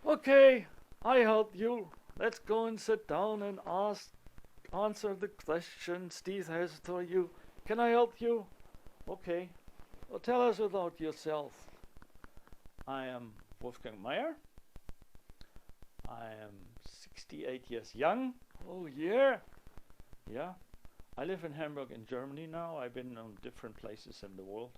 Okay, I help you. Let's go and sit down and answer the question Steve has for you. Can I help you? Okay. Well, tell us about yourself. I am Wolfgang Meyer. I am 68 years young. Oh, yeah. Yeah. I live in Hamburg in Germany now. I've been on different places in the world.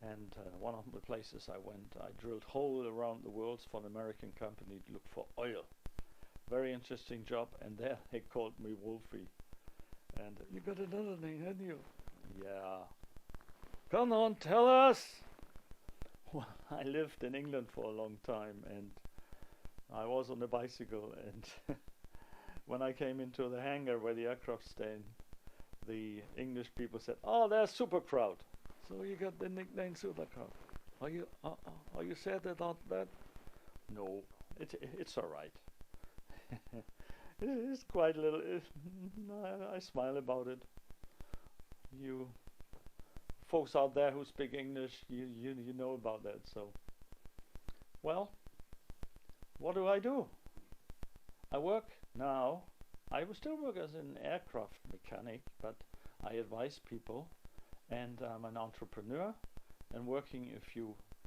And one of the places I went, I drilled hole around the world for an American company to look for oil. Very interesting job. And there they called me Wolfie. And you got another name, haven't you? Yeah. Come on, tell us. Well, I lived in England for a long time, and I was on a bicycle, and when I came into the hangar where the aircraft stand, the English people said, "Oh, there's Super Crowd." So you got the nickname Super Crowd. Are you sad about that? No, it's all right. It's quite a little. I smile about it. You folks out there who speak English, you know about that. So, well, what do I do? I work now. I will still work as an aircraft mechanic, but I advise people, and I'm an entrepreneur, and working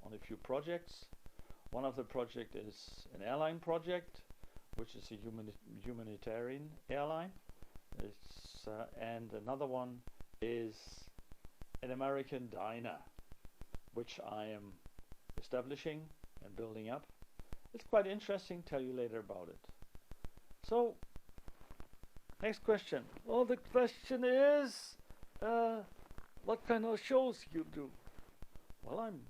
on a few projects. One of the project is an airline project, which is a humanitarian airline. And another one is an American diner, which I am establishing and building up. It's quite interesting. Tell you later about it. So, next question. Well, the question is, what kind of shows you do? Well, I'm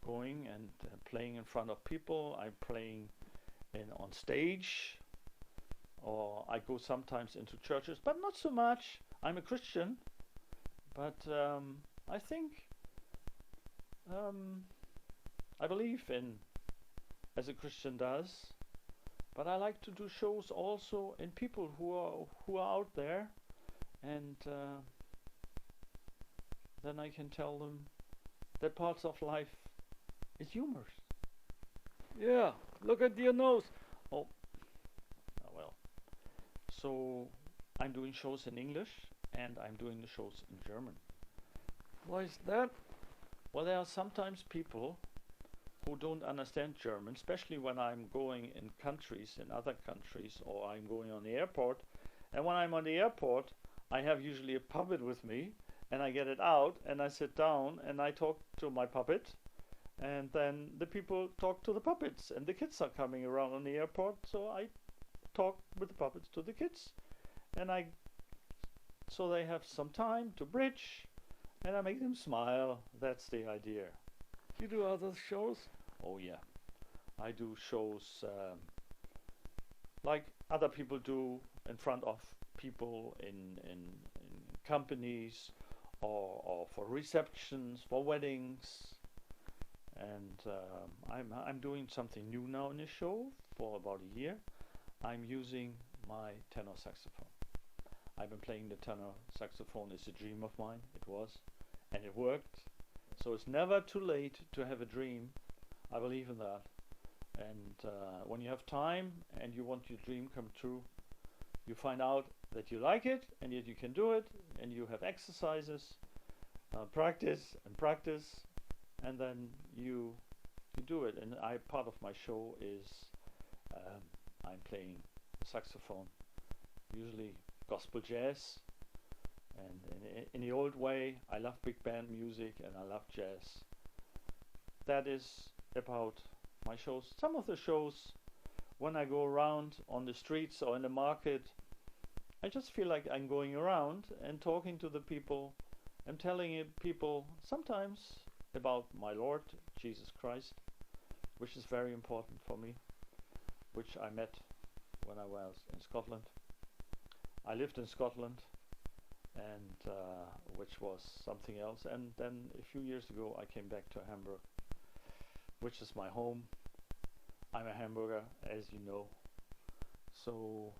going and playing in front of people. I'm playing on stage, or I go sometimes into churches, but not so much. I'm a Christian, but I think I believe in as a Christian does, but I like to do shows also in people who are out there, and then I can tell them that parts of life is humorous. Yeah, look at your nose. Oh, well. So I'm doing shows in English, and I'm doing the shows in German. Why is that? Well, there are sometimes people who don't understand German, especially when I'm going in other countries, or I'm going on the airport. And when I'm on the airport, I have usually a puppet with me, and I get it out, and I sit down, and I talk to my puppet, and then the people talk to the puppets, and the kids are coming around on the airport, so I talk with the puppets to the kids, and so they have some time to bridge, and I make them smile. That's the idea. You do other shows? Oh yeah, I do shows like other people do in front of people in companies, or for receptions, for weddings, and I'm doing something new now in the show for about a year. I'm using my tenor saxophone. I've been playing the tenor saxophone. It's a dream of mine. It was, and it worked. So it's never too late to have a dream. I believe in that. And when you have time and you want your dream come true, you find out that you like it, and yet you can do it, and you have exercises, practice and practice, and then you do it. And part of my show is I'm playing saxophone, usually gospel jazz. And in the old way, I love big band music and I love jazz. That is about my shows. Some of the shows, when I go around on the streets or in the market, I just feel like I'm going around and talking to the people and telling people sometimes about my Lord Jesus Christ, which is very important for me, which I met when I was in Scotland. I lived in Scotland, and which was something else. And then a few years ago, I came back to Hamburg, which is my home. I'm a Hamburger, as you know. So,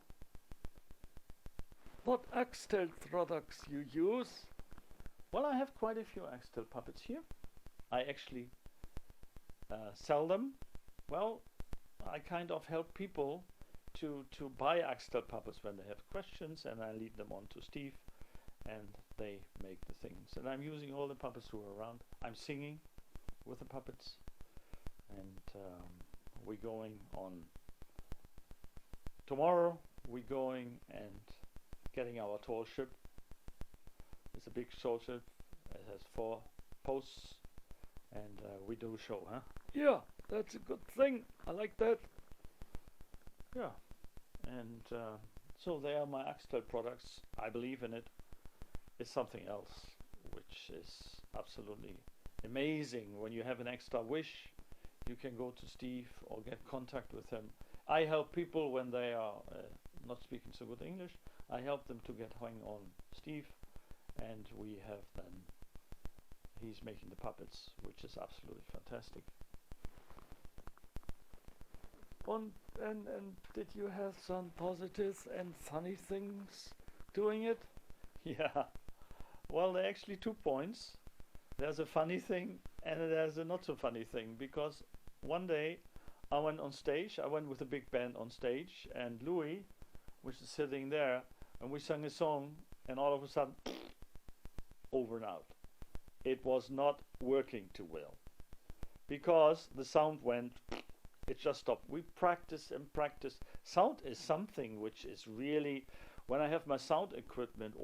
what Axtel products you use? Well, I have quite a few Axtel puppets here. I actually sell them. Well, I kind of help people to buy Axtel puppets when they have questions, and I lead them on to Steve, and they make the things. And I'm using all the puppets who are around. I'm singing with the puppets, and we're going on tomorrow. We're going and getting our tall ship. It's a big tall ship. It has 4 posts, and we do a show, huh? Yeah, that's a good thing. I like that. Yeah, and so they are my Axtel products. I believe in it. It's something else, which is absolutely amazing. When you have an extra wish, you can go to Steve or get contact with him. I help people when they are not speaking so good English. I help them to get hung on Steve, and we have then, he's making the puppets, which is absolutely fantastic. And did you have some positive and funny things doing it? Yeah. Well, there are actually 2 points. There's a funny thing and there's a not so funny thing, because one day I went on stage. I went with a big band on stage, and Louis, which is sitting there, and we sang a song, and all of a sudden, over and out. It was not working too well because the sound went. It just stopped. We practice and practice. Sound is something which is really, when I have my sound equipment,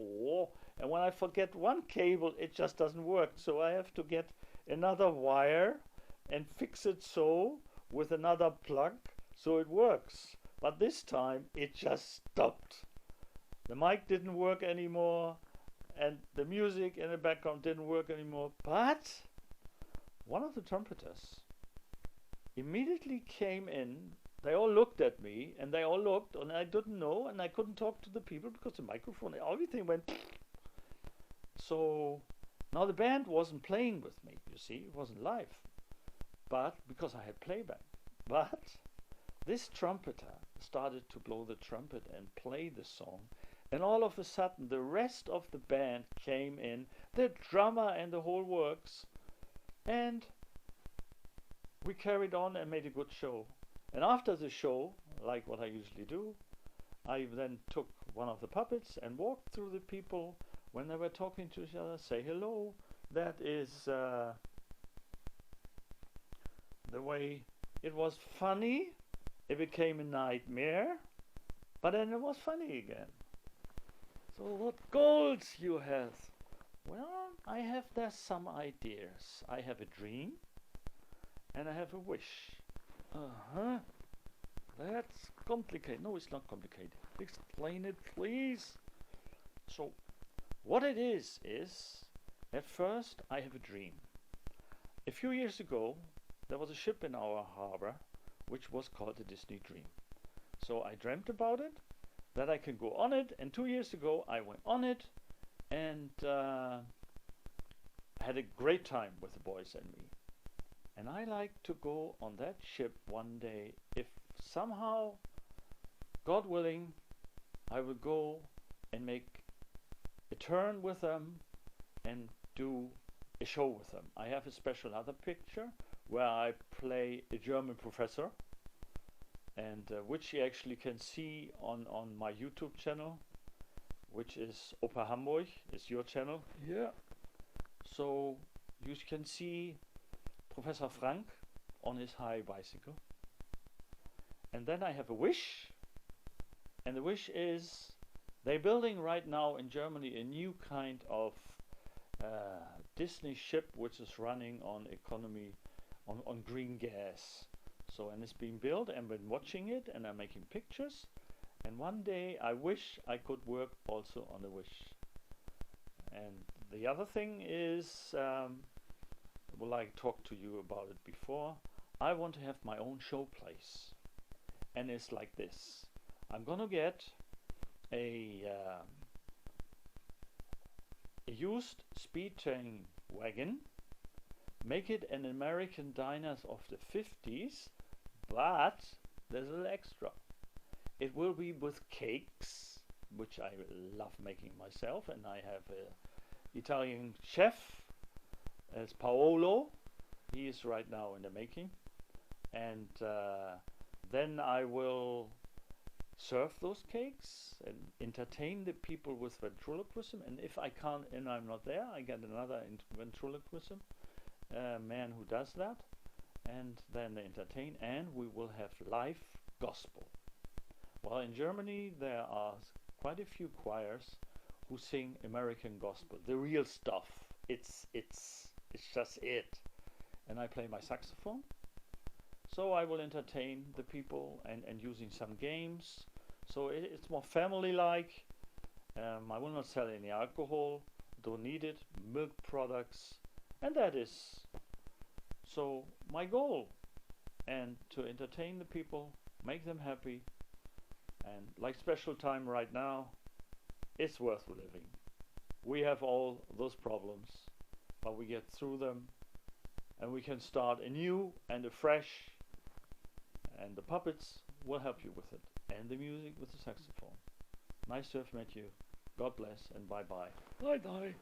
and when I forget one cable, it just doesn't work. So I have to get another wire and fix it so with another plug so it works. But this time it just stopped. The mic didn't work anymore, and the music in the background didn't work anymore. But one of the trumpeters immediately came in. They all looked at me, and they all looked, and I didn't know, and I couldn't talk to the people because the microphone, everything went. So now the band wasn't playing with me, you see, it wasn't live, but because I had playback. But this trumpeter started to blow the trumpet and play the song, and all of a sudden the rest of the band came in, the drummer and the whole works, and we carried on and made a good show. And after the show, like what I usually do, I then took one of the puppets and walked through the people when they were talking to each other, say hello. That is the way. It was funny. It became a nightmare, but then it was funny again. So what goals you have? Well, I have there some ideas. I have a dream, and I have a wish. That's complicated. No, it's not complicated. Explain it, please. So, what it is at first I have a dream. A few years ago, there was a ship in our harbor which was called the Disney Dream. So I dreamt about it, that I can go on it, and 2 years ago I went on it, and had a great time with the boys and me. And I like to go on that ship one day. If somehow, God willing, I will go and make a turn with them and do a show with them. I have a special other picture where I play a German professor, and which you actually can see on my YouTube channel, which is OpaHamburg, is your channel. Yeah. So you can see Professor Frank on his high bicycle. And then I have a wish, and the wish is they're building right now in Germany a new kind of Disney ship which is running on economy, on green gas. So, and it's being built, and I've been watching it, and I'm making pictures, and one day I wish I could work also on the wish. And the other thing is, well, I talked to you about it before, I want to have my own show place. And it's like this. I'm gonna get a used speed train wagon, make it an American diners of the 50s, but there's a little extra. It will be with cakes, which I love making myself, and I have an Italian chef as Paolo. He is right now in the making, and Then I will serve those cakes and entertain the people with ventriloquism. And if I can't, and I'm not there, I get another ventriloquism man who does that, and then they entertain, and we will have live gospel. Well, in Germany there are quite a few choirs who sing American gospel, the real stuff. It's just it. And I play my saxophone. So I will entertain the people and using some games. So it's more family-like. I will not sell any alcohol, don't need it, milk products, and that is so my goal. And to entertain the people, make them happy, and like special time right now, it's worth living. We have all those problems, but we get through them, and we can start anew and afresh. And the puppets will help you with it, and the music with the saxophone. Nice to have met you. God bless, and bye-bye. Bye-bye.